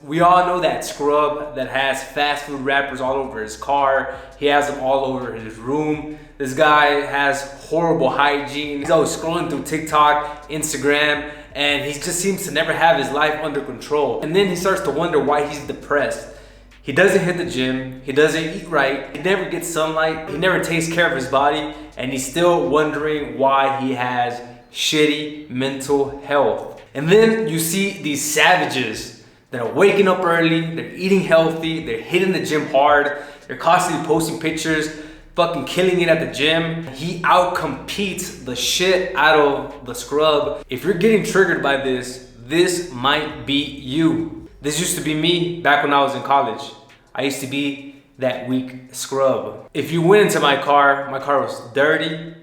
We all know that scrub that has fast food wrappers all over his car. He has them all over his room. This guy has horrible hygiene. He's always scrolling through TikTok, Instagram, and he just seems to never have his life under control. And then he starts to wonder why he's depressed. He doesn't hit the gym, he doesn't eat right, he never gets sunlight, he never takes care of his body, and he's still wondering why he has shitty mental health. And then you see these savages that are waking up early, they're eating healthy, they're hitting the gym hard, they're constantly posting pictures, fucking killing it at the gym. He outcompetes the shit out of the scrub. If you're getting triggered by this, this might be you. This used to be me back when I was in college. I used to be that weak scrub. If you went into my car was dirty.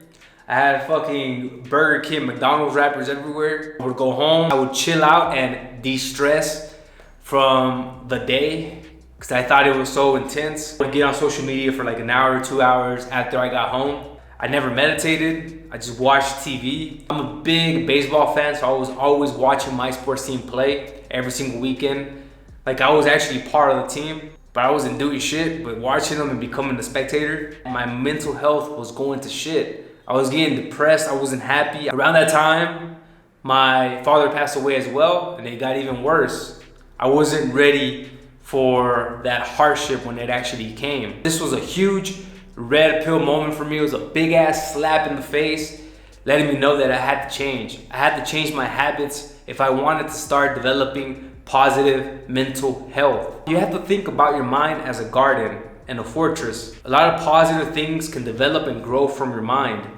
I had fucking Burger King, McDonald's wrappers everywhere. I would go home, I would chill out and de-stress from the day because I thought it was so intense. I would get on social media for like an hour or 2 hours after I got home. I never meditated, I just watched TV. I'm a big baseball fan, so I was always watching my sports team play every single weekend. Like I was actually part of the team, but I wasn't doing shit, but watching them and becoming a spectator, my mental health was going to shit. I was getting depressed, I wasn't happy. Around that time, my father passed away as well, and it got even worse. I wasn't ready for that hardship when it actually came. This was a huge red pill moment for me. It was a big ass slap in the face, letting me know that I had to change. I had to change my habits if I wanted to start developing positive mental health. You have to think about your mind as a garden and a fortress. A lot of positive things can develop and grow from your mind.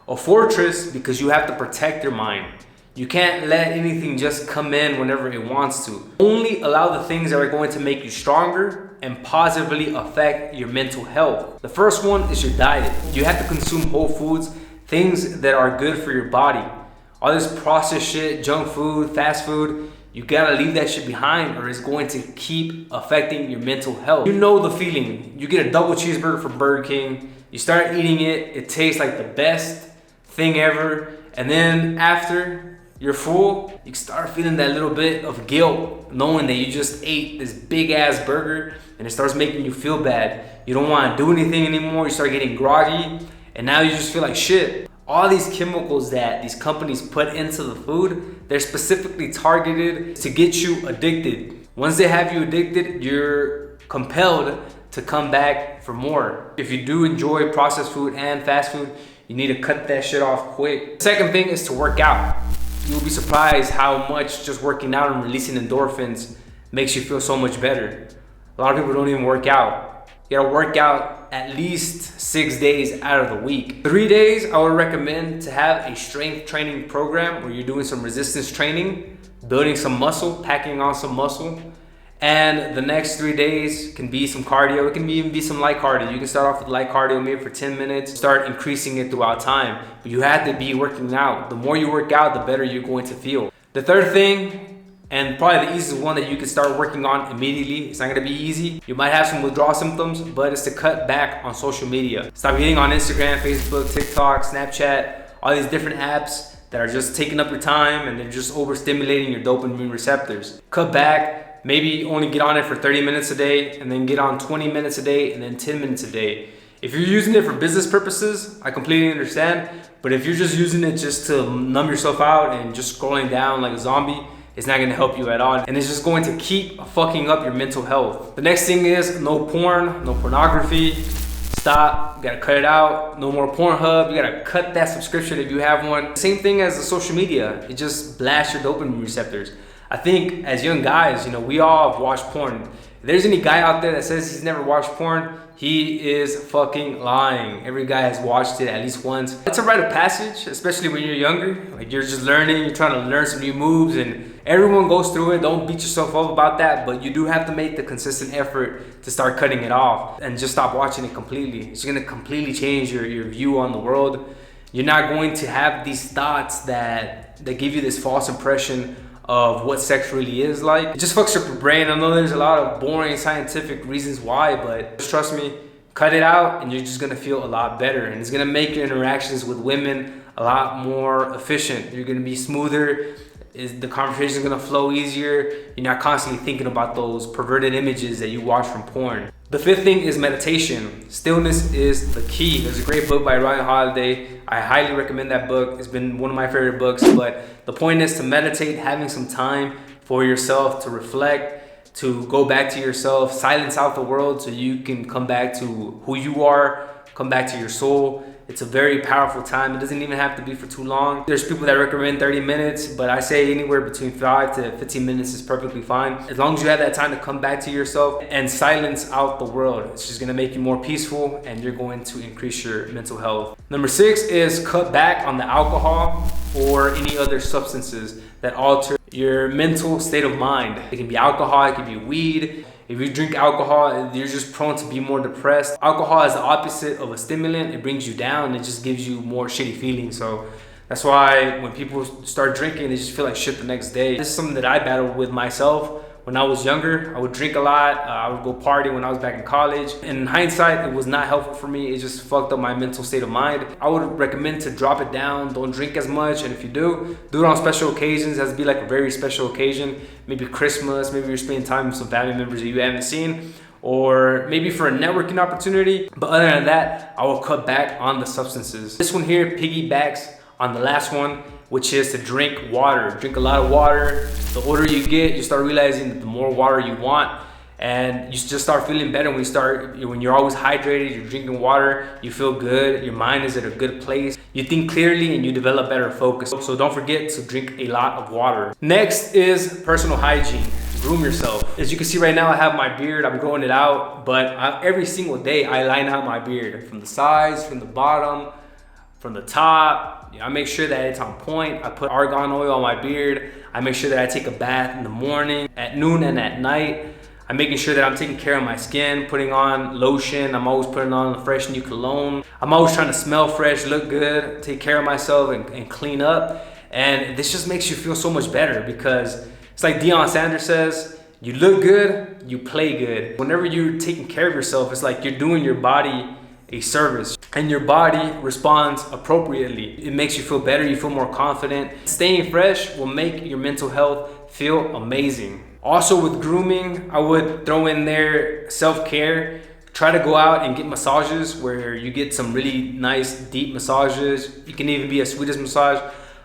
A fortress because you have to protect your mind. You can't let anything just come in whenever it wants to. Only allow the things that are going to make you stronger and positively affect your mental health. The first one is your diet. You have to consume whole foods, things that are good for your body. All this processed shit, junk food, fast food, you gotta leave that shit behind or it's going to keep affecting your mental health. You know the feeling. You get a double cheeseburger from Burger King, you start eating it, it tastes like the best thing ever, and then after you're full, you start feeling that little bit of guilt, knowing that you just ate this big ass burger and it starts making you feel bad. You don't want to do anything anymore, you start getting groggy, and now you just feel like shit. All these chemicals that these companies put into the food, they're specifically targeted to get you addicted. Once they have you addicted, you're compelled to come back for more. If you do enjoy processed food and fast food, you need to cut that shit off quick. The second thing is to work out. You'll be surprised how much just working out and releasing endorphins makes you feel so much better. A lot of people don't even work out. You gotta work out at least 6 days out of the week. 3 days, I would recommend to have a strength training program where you're doing some resistance training, building some muscle, packing on some muscle. And the next 3 days can be some cardio. It can even be some light cardio. You can start off with light cardio maybe for 10 minutes, start increasing it throughout time. But you have to be working out. The more you work out, the better you're going to feel. The third thing, and probably the easiest one that you can start working on immediately, it's not gonna be easy. You might have some withdrawal symptoms, but it's to cut back on social media. Stop getting on Instagram, Facebook, TikTok, Snapchat, all these different apps that are just taking up your time and they're just overstimulating your dopamine receptors. Cut back. Maybe only get on it for 30 minutes a day and then get on 20 minutes a day and then 10 minutes a day. If you're using it for business purposes, I completely understand. But if you're just using it just to numb yourself out and just scrolling down like a zombie, it's not gonna help you at all. And it's just going to keep fucking up your mental health. The next thing is no porn, no pornography. Stop, you gotta cut it out. No more Pornhub, you gotta cut that subscription if you have one. Same thing as the social media, it just blasts your dopamine receptors. I think as young guys, we all have watched porn. If there's any guy out there that says he's never watched porn, he is fucking lying. Every guy has watched it at least once. It's a rite of passage, especially when you're younger. Like you're just learning, you're trying to learn some new moves, and everyone goes through it. Don't beat yourself up about that, but you do have to make the consistent effort to start cutting it off and just stop watching it completely. It's gonna completely change your view on the world. You're not going to have these thoughts that give you this false impression of what sex really is like. It just fucks up your brain. I know there's a lot of boring scientific reasons why, but just trust me, cut it out and you're just gonna feel a lot better. And it's gonna make your interactions with women a lot more efficient. You're gonna be smoother. The conversation is gonna flow easier. You're not constantly thinking about those perverted images that you watch from porn. The fifth thing is meditation. Stillness is the key. There's a great book by Ryan Holiday. I highly recommend that book. It's been one of my favorite books, but the point is to meditate, having some time for yourself to reflect, to go back to yourself, silence out the world so you can come back to who you are, come back to your soul. It's a very powerful time. It doesn't even have to be for too long. There's people that recommend 30 minutes, but I say anywhere between 5 to 15 minutes is perfectly fine. As long as you have that time to come back to yourself and silence out the world. It's just gonna make you more peaceful and you're going to increase your mental health. Number 6 is cut back on the alcohol or any other substances that alter your mental state of mind. It can be alcohol, it can be weed. If you drink alcohol, you're just prone to be more depressed. Alcohol is the opposite of a stimulant. It brings you down. It just gives you more shitty feelings. So that's why when people start drinking, they just feel like shit the next day. This is something that I battled with myself. When I was younger, I would drink a lot. I would go party when I was back in college. And in hindsight, it was not helpful for me. It just fucked up my mental state of mind. I would recommend to drop it down. Don't drink as much. And if you do it on special occasions. It has to be like a very special occasion. Maybe Christmas, maybe you're spending time with some family members that you haven't seen, or maybe for a networking opportunity. But other than that, I will cut back on the substances. This one here piggybacks on the last one, which is to drink water. Drink a lot of water. The older you get, you start realizing that the more water you want, and you just start feeling better when you're always hydrated, you're drinking water, you feel good, your mind is at a good place, you think clearly and you develop better focus. So don't forget to drink a lot of water. Next is personal hygiene. Groom yourself. As you can see right now, I have my beard, I'm growing it out, but every single day I line out my beard from the sides, from the bottom, from the top. I make sure that it's on point. I put argan oil on my beard. I make sure that I take a bath in the morning, at noon, and at night. I'm making sure that I'm taking care of my skin, putting on lotion. I'm always putting on a fresh new cologne. I'm always trying to smell fresh, look good, take care of myself and clean up. And this just makes you feel so much better, because it's like Deion Sanders says, you look good, you play good. Whenever you're taking care of yourself, it's like you're doing your body a service, and your body responds appropriately. It makes you feel better, you feel more confident. Staying fresh will make your mental health feel amazing. Also with grooming, I would throw in there self-care. Try to go out and get massages where you get some really nice deep massages. It can even be a Swedish massage.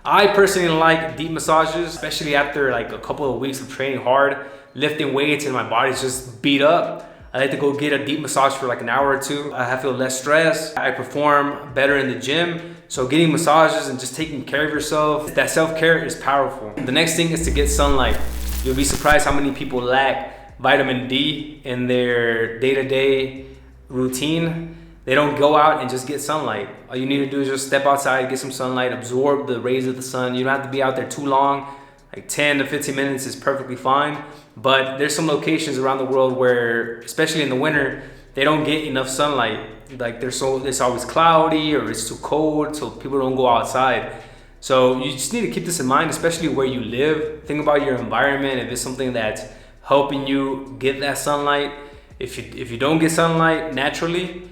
I personally like deep massages, especially after like a couple of weeks of training hard, lifting weights and my body's just beat up. I like to go get a deep massage for like an hour or two. I feel less stress. I perform better in the gym. So getting massages and just taking care of yourself, that self-care is powerful. The next thing is to get sunlight. You'll be surprised how many people lack vitamin D in their day-to-day routine. They don't go out and just get sunlight. All you need to do is just step outside, get some sunlight, absorb the rays of the sun. You don't have to be out there too long. Like 10 to 15 minutes is perfectly fine. But there's some locations around the world where, especially in the winter, they don't get enough sunlight. Like it's always cloudy or it's too cold, so people don't go outside. So you just need to keep this in mind, especially where you live. Think about your environment, if it's something that's helping you get that sunlight. If you don't get sunlight naturally,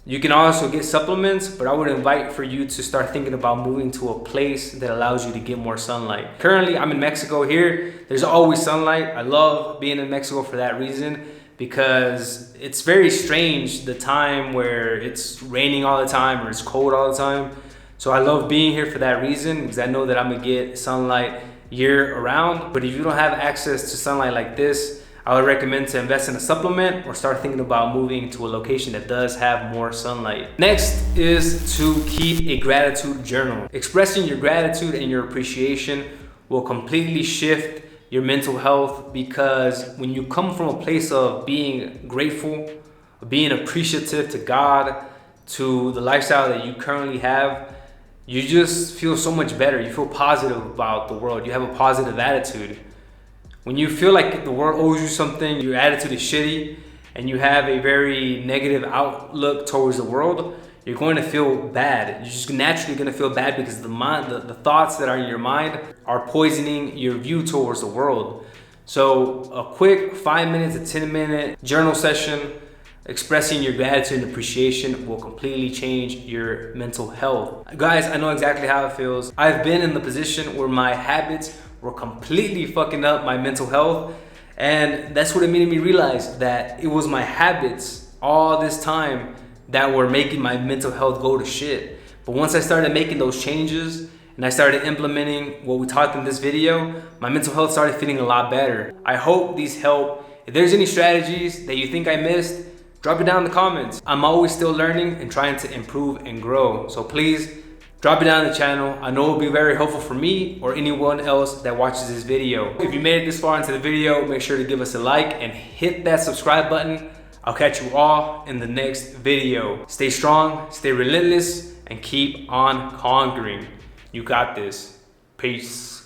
you can also get supplements, but I would invite for you to start thinking about moving to a place that allows you to get more sunlight. Currently, I'm in Mexico here. There's always sunlight. I love being in Mexico for that reason, because it's very strange the time where it's raining all the time or it's cold all the time. So I love being here for that reason, because I know that I'm gonna get sunlight year around. But if you don't have access to sunlight like this, I would recommend to invest in a supplement or start thinking about moving to a location that does have more sunlight. Next is to keep a gratitude journal. Expressing your gratitude and your appreciation will completely shift your mental health, because when you come from a place of being grateful, being appreciative to God, to the lifestyle that you currently have, you just feel so much better. You feel positive about the world. You have a positive attitude. When you feel like the world owes you something, your attitude is shitty, and you have a very negative outlook towards the world, you're going to feel bad. You're just naturally going to feel bad, because the thoughts that are in your mind are poisoning your view towards the world. So a quick 5 minutes to 10 minute journal session expressing your gratitude and appreciation will completely change your mental health. Guys, I know exactly how it feels. I've been in the position where my habits were completely fucking up my mental health. And that's what it made me realize that it was my habits all this time that were making my mental health go to shit. But once I started making those changes and I started implementing what we talked in this video, my mental health started feeling a lot better. I hope these help. If there's any strategies that you think I missed, drop it down in the comments. I'm always still learning and trying to improve and grow. So please drop it down in the channel. I know it'll be very helpful for me or anyone else that watches this video. If you made it this far into the video, make sure to give us a like and hit that subscribe button. I'll catch you all in the next video. Stay strong, stay relentless, and keep on conquering. You got this. Peace.